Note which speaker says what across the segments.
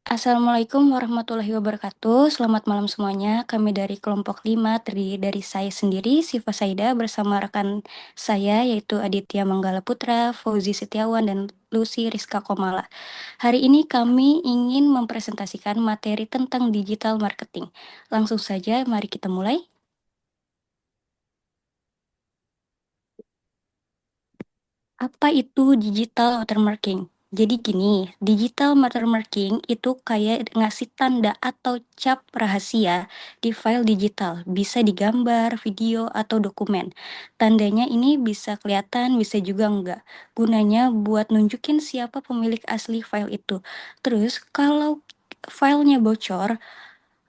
Speaker 1: Assalamualaikum warahmatullahi wabarakatuh. Selamat malam semuanya. Kami dari kelompok 5 terdiri dari saya sendiri, Siva Saida, bersama rekan saya yaitu Aditya Manggala Putra, Fauzi Setiawan, dan Lucy Rizka Komala. Hari ini kami ingin mempresentasikan materi tentang digital marketing. Langsung saja, mari kita mulai. Apa itu digital watermarking? Jadi gini, digital watermarking itu kayak ngasih tanda atau cap rahasia di file digital. Bisa di gambar, video, atau dokumen. Tandanya ini bisa kelihatan, bisa juga enggak. Gunanya buat nunjukin siapa pemilik asli file itu. Terus kalau filenya bocor,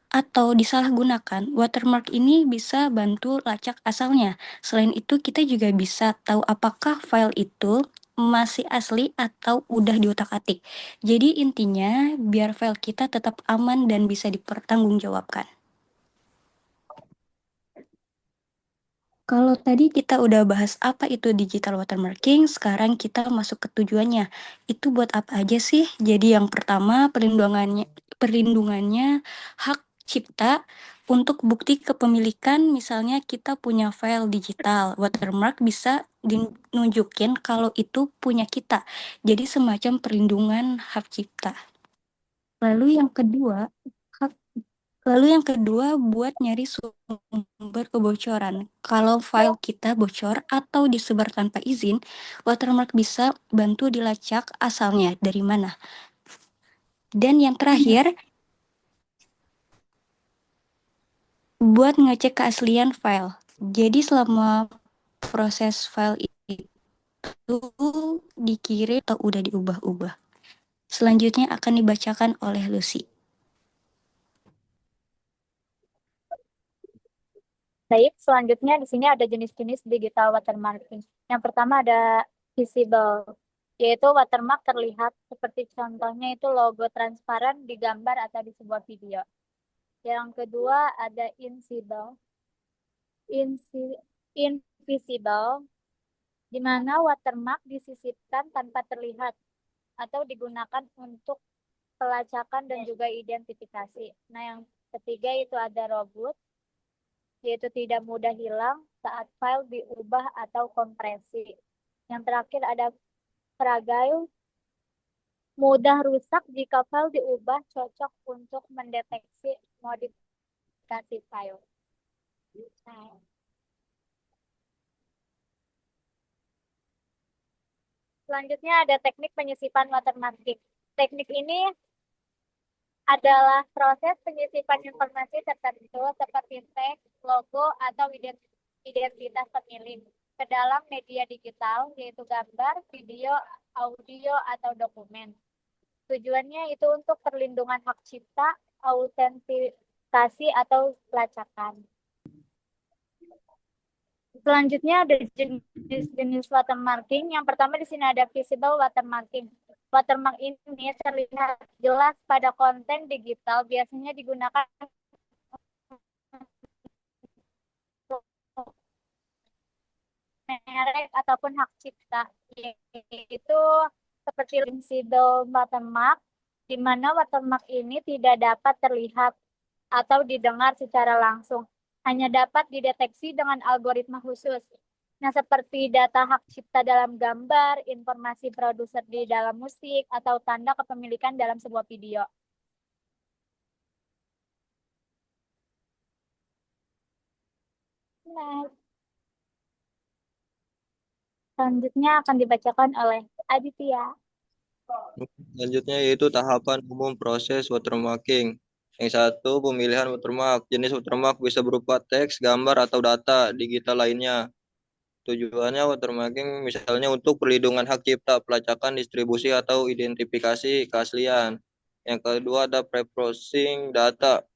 Speaker 1: atau disalahgunakan, watermark ini bisa bantu lacak asalnya. Selain itu, kita juga bisa tahu apakah file itu masih asli atau udah diutak-atik. Jadi intinya, biar file kita tetap aman dan bisa dipertanggungjawabkan. Kalau tadi kita udah bahas apa itu digital watermarking, sekarang kita masuk ke tujuannya. Itu buat apa aja sih? Jadi yang pertama, perlindungannya hak cipta untuk bukti kepemilikan, misalnya kita punya file digital, watermark bisa dinunjukin kalau itu punya kita. Jadi semacam perlindungan hak cipta. Lalu yang kedua, hak Lalu yang kedua, buat nyari sumber kebocoran. Kalau file kita bocor atau disebar tanpa izin, watermark bisa bantu dilacak asalnya dari mana. Dan yang terakhir, buat ngecek keaslian file. Jadi selama proses file itu dikirim atau udah diubah-ubah. Selanjutnya akan dibacakan oleh Lucy.
Speaker 2: Baik, selanjutnya di sini ada jenis-jenis digital watermarking. Yang pertama ada visible, yaitu watermark terlihat seperti contohnya itu logo transparan di gambar atau di sebuah video. Yang kedua ada invisible, di mana watermark disisipkan tanpa terlihat atau digunakan untuk pelacakan dan juga identifikasi. Nah, yang ketiga itu ada robust, yaitu tidak mudah hilang saat file diubah atau kompresi. Yang terakhir ada fragile, mudah rusak jika file diubah, cocok untuk mendeteksi modifikasi file. Nah, selanjutnya ada teknik penyisipan watermarking. Teknik ini adalah proses penyisipan informasi tertentu seperti teks, logo, atau identitas pemilik ke dalam media digital, yaitu gambar, video, audio, atau dokumen. Tujuannya itu untuk perlindungan hak cipta, autentikasi, atau pelacakan. Selanjutnya ada jenis-jenis watermarking. Yang pertama di sini ada visible watermarking. Watermark ini terlihat jelas pada konten digital, biasanya digunakan merek ataupun hak cipta, yaitu seperti invisible watermark, di mana watermark ini tidak dapat terlihat atau didengar secara langsung, hanya dapat dideteksi dengan algoritma khusus. Nah, seperti data hak cipta dalam gambar, informasi produser di dalam musik, atau tanda kepemilikan dalam sebuah video. Nah, selanjutnya akan dibacakan oleh Aditya.
Speaker 3: Selanjutnya yaitu tahapan umum proses watermarking. Yang satu, pemilihan watermark. Jenis watermark bisa berupa teks, gambar, atau data digital lainnya. Tujuannya watermarking misalnya untuk perlindungan hak cipta, pelacakan, distribusi, atau identifikasi keaslian. Yang kedua ada pre-processing data,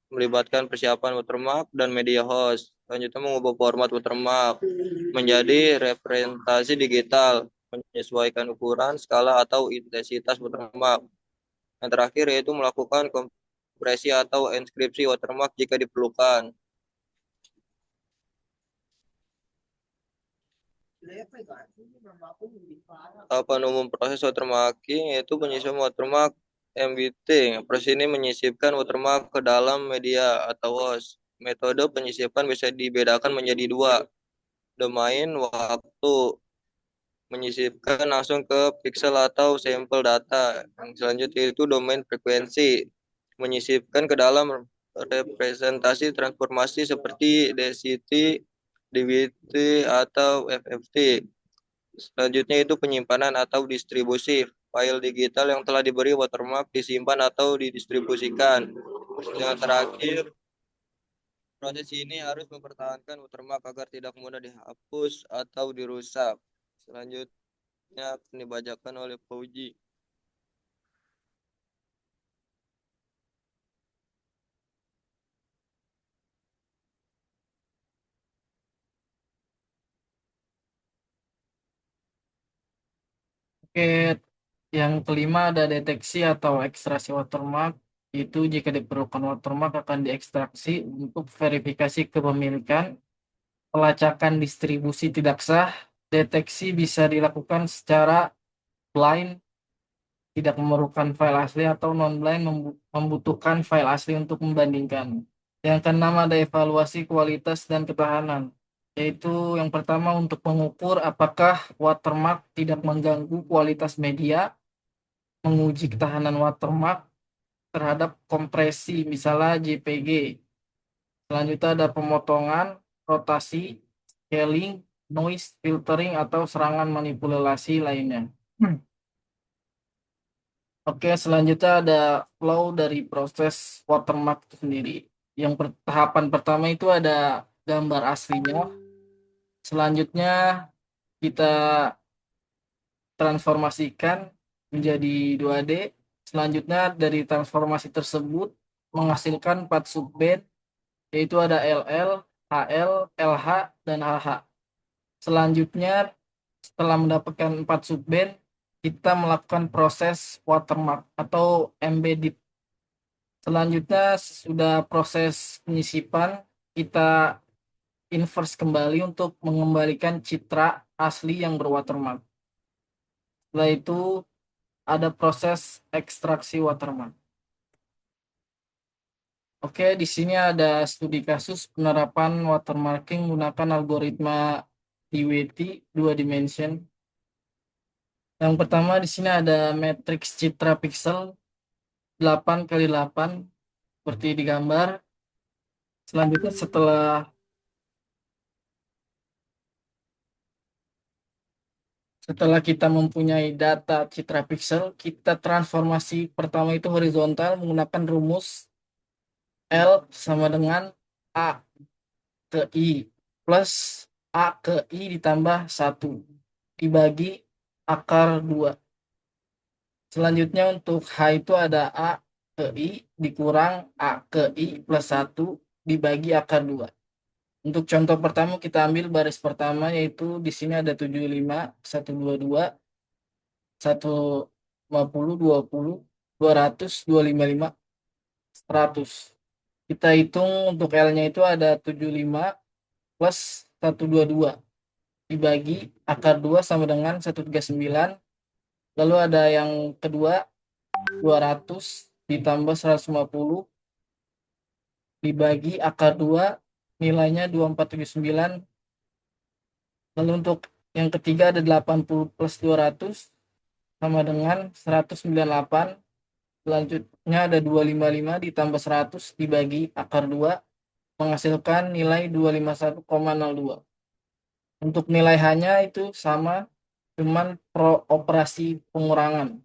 Speaker 3: melibatkan persiapan watermark dan media host. Selanjutnya mengubah format watermark menjadi representasi digital, menyesuaikan ukuran, skala, atau intensitas watermark. Yang terakhir yaitu melakukan kompresi atau enskripsi watermark jika diperlukan. Tahapan umum proses watermarking yaitu penyusunan watermark MBT. Proses ini menyisipkan watermark ke dalam media atau host. Metode penyisipan bisa dibedakan menjadi dua. Domain waktu, menyisipkan langsung ke pixel atau sampel data. Yang selanjutnya itu domain frekuensi, menyisipkan ke dalam representasi transformasi seperti DCT, DBT, atau FFT. Selanjutnya itu penyimpanan atau distribusi. File digital yang telah diberi watermark disimpan atau didistribusikan. Yang terakhir, proses ini harus mempertahankan watermark agar tidak mudah dihapus atau dirusak. Selanjutnya akan dibacakan oleh Fauji.
Speaker 4: Oke, yang kelima ada deteksi atau ekstraksi watermark. Itu jika diperlukan watermark akan diekstraksi untuk verifikasi kepemilikan, pelacakan distribusi tidak sah. Deteksi bisa dilakukan secara blind, tidak memerlukan file asli, atau non-blind, membutuhkan file asli untuk membandingkan. Yang keenam ada evaluasi kualitas dan ketahanan, yaitu yang pertama untuk mengukur apakah watermark tidak mengganggu kualitas media, menguji ketahanan watermark terhadap kompresi, misalnya JPG. Selanjutnya ada pemotongan, rotasi, scaling, noise filtering, atau serangan manipulasi lainnya. Oke, selanjutnya ada flow dari proses watermark itu sendiri. Yang tahapan pertama itu ada gambar aslinya. Selanjutnya kita transformasikan menjadi 2D. Selanjutnya dari transformasi tersebut menghasilkan 4 subband, yaitu ada LL, HL, LH, dan HH. Selanjutnya setelah mendapatkan 4 subband, kita melakukan proses watermark atau embedded. Selanjutnya sesudah proses penyisipan, kita inverse kembali untuk mengembalikan citra asli yang berwatermark. Setelah itu ada proses ekstraksi watermark. Oke, di sini ada studi kasus penerapan watermarking menggunakan algoritma DWT 2 dimension. Yang pertama di sini ada matriks citra pixel 8 kali 8 seperti di gambar. Selanjutnya setelah kita mempunyai data citra pixel, kita transformasi pertama itu horizontal menggunakan rumus L sama dengan A ke I plus A ke I ditambah 1 dibagi akar 2. Selanjutnya untuk H itu ada A ke I dikurang A ke I plus 1 dibagi akar 2. Untuk contoh pertama kita ambil baris pertama, yaitu di sini ada 75, 122, 150, 20, 200, 255, 100. Kita hitung untuk L-nya itu ada 75 plus 122 dibagi akar 2 sama dengan 139. Lalu ada yang kedua 200 ditambah 150 dibagi akar 2, nilainya 2479. Lalu untuk yang ketiga ada 80 plus 200 sama dengan 198. Selanjutnya ada 255 ditambah 100 dibagi akar 2 menghasilkan nilai 251,02. Untuk nilai hanya itu sama, cuman pro operasi pengurangan.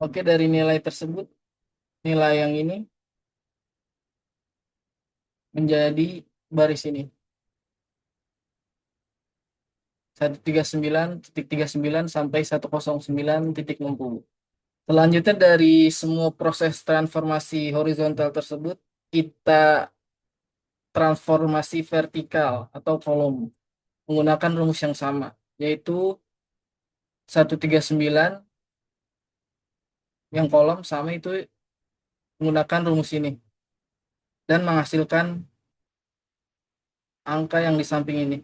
Speaker 4: Oke, dari nilai tersebut, nilai yang ini menjadi baris ini 139.39 sampai 109.60. Selanjutnya dari semua proses transformasi horizontal tersebut, kita transformasi vertikal atau kolom menggunakan rumus yang sama, yaitu 139 yang kolom sama itu menggunakan rumus ini dan menghasilkan angka yang di samping ini.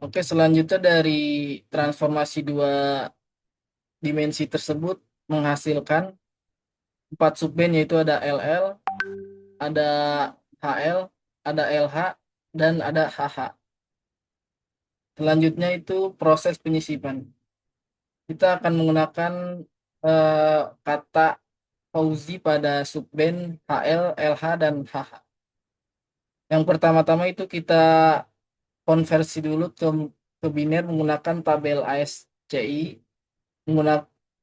Speaker 4: Oke, selanjutnya dari transformasi dua dimensi tersebut menghasilkan 4 subband, yaitu ada LL, ada HL, ada LH, dan ada HH. Selanjutnya itu proses penyisipan. Kita akan menggunakan kata Fauzi pada subband HL, LH, dan HH. Yang pertama-tama itu kita konversi dulu ke biner menggunakan tabel ASCII.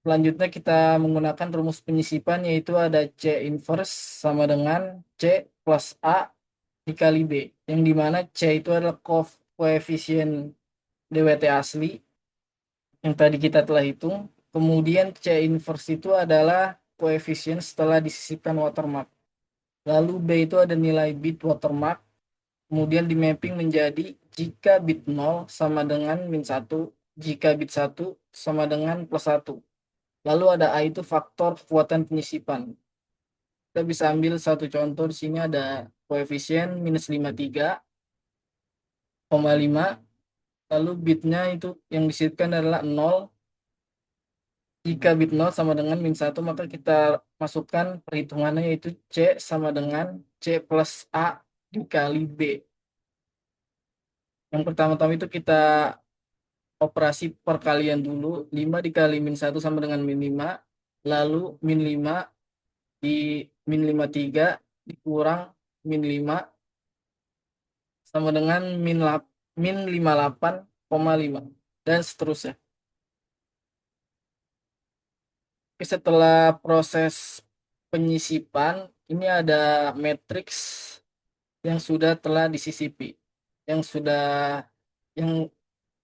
Speaker 4: Selanjutnya kita menggunakan rumus penyisipan, yaitu ada C inverse sama dengan C plus A dikali B, yang dimana C itu adalah koefisien DWT asli yang tadi kita telah hitung. Kemudian C inverse itu adalah koefisien setelah disisipkan watermark. Lalu B itu ada nilai bit watermark, kemudian di mapping menjadi jika bit 0 sama dengan min 1, jika bit 1 sama dengan plus 1. Lalu ada A itu faktor kekuatan penyisipan. Kita bisa ambil satu contoh, di sini ada koefisien minus 53,5, lalu bitnya itu yang disisipkan adalah 0. Jika bit 0 sama dengan min 1, maka kita masukkan perhitungannya, yaitu C sama dengan C plus A dikali B. Yang pertama-tama itu kita operasi perkalian dulu. 5 dikali min 1 sama dengan min 5. Lalu min 5 di min 53 dikurang min 5 sama dengan min 58,5 dan seterusnya. Oke, setelah proses penyisipan, ini ada matriks yang sudah telah disisipi, yang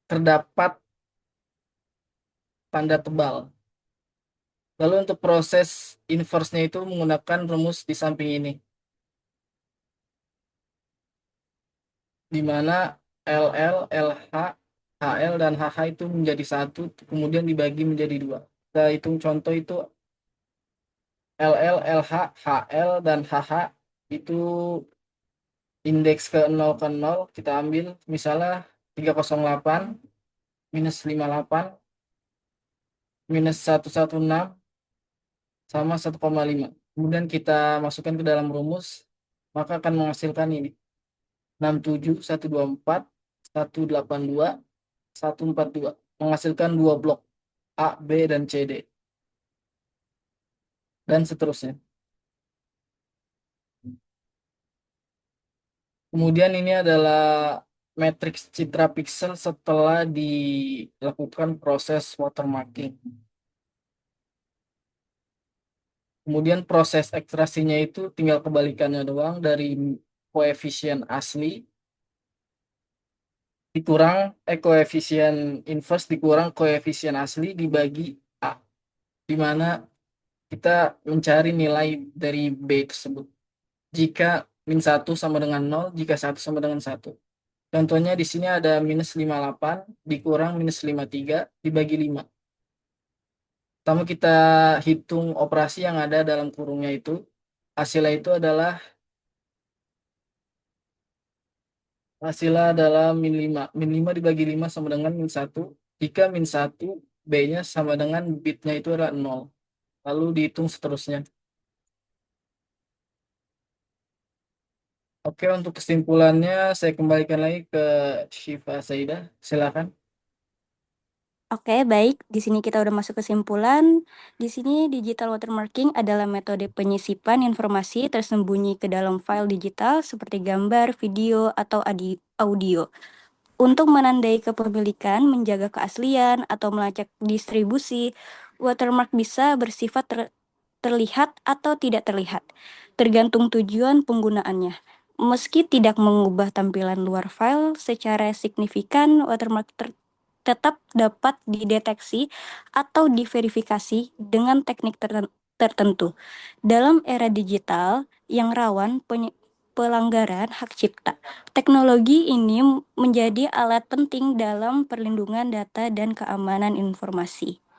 Speaker 4: terdapat tanda tebal. Lalu untuk proses inverse-nya itu menggunakan rumus di samping ini, di mana LL, LH, HL, dan HH itu menjadi satu, kemudian dibagi menjadi dua. Kita hitung contoh itu LL, LH, HL, dan HH itu indeks ke 0 kita ambil misalnya 308 minus 58 minus 116 sama 1,5. Kemudian kita masukkan ke dalam rumus, maka akan menghasilkan ini 67, 124, 182, 142, menghasilkan dua blok A, B, dan CD, dan seterusnya. Kemudian ini adalah matriks citra pixel setelah dilakukan proses watermarking. Kemudian proses ekstraksinya itu tinggal kebalikannya doang, dari koefisien asli dikurang koefisien inverse dikurang koefisien asli dibagi A, di mana kita mencari nilai dari B tersebut. Jika min 1 sama dengan 0, jika 1 sama dengan 1. Contohnya di sini ada minus 58 dikurang minus 53 dibagi 5. Pertama kita hitung operasi yang ada dalam kurungnya itu. Hasilnya itu adalah min 5. Min 5 dibagi 5 sama dengan min 1. Jika min 1, B-nya sama dengan bitnya itu adalah 0. Lalu dihitung seterusnya. Oke, untuk kesimpulannya saya kembalikan lagi ke Syifa Saidah. Silakan.
Speaker 1: Oke, baik. Di sini kita udah masuk kesimpulan. Di sini digital watermarking adalah metode penyisipan informasi tersembunyi ke dalam file digital seperti gambar, video, atau audio. Untuk menandai kepemilikan, menjaga keaslian, atau melacak distribusi, watermark bisa bersifat terlihat atau tidak terlihat, tergantung tujuan penggunaannya. Meski tidak mengubah tampilan luar file secara signifikan, watermark tetap dapat dideteksi atau diverifikasi dengan teknik tertentu. Dalam era digital yang rawan pelanggaran hak cipta, teknologi ini menjadi alat penting dalam perlindungan data dan keamanan informasi.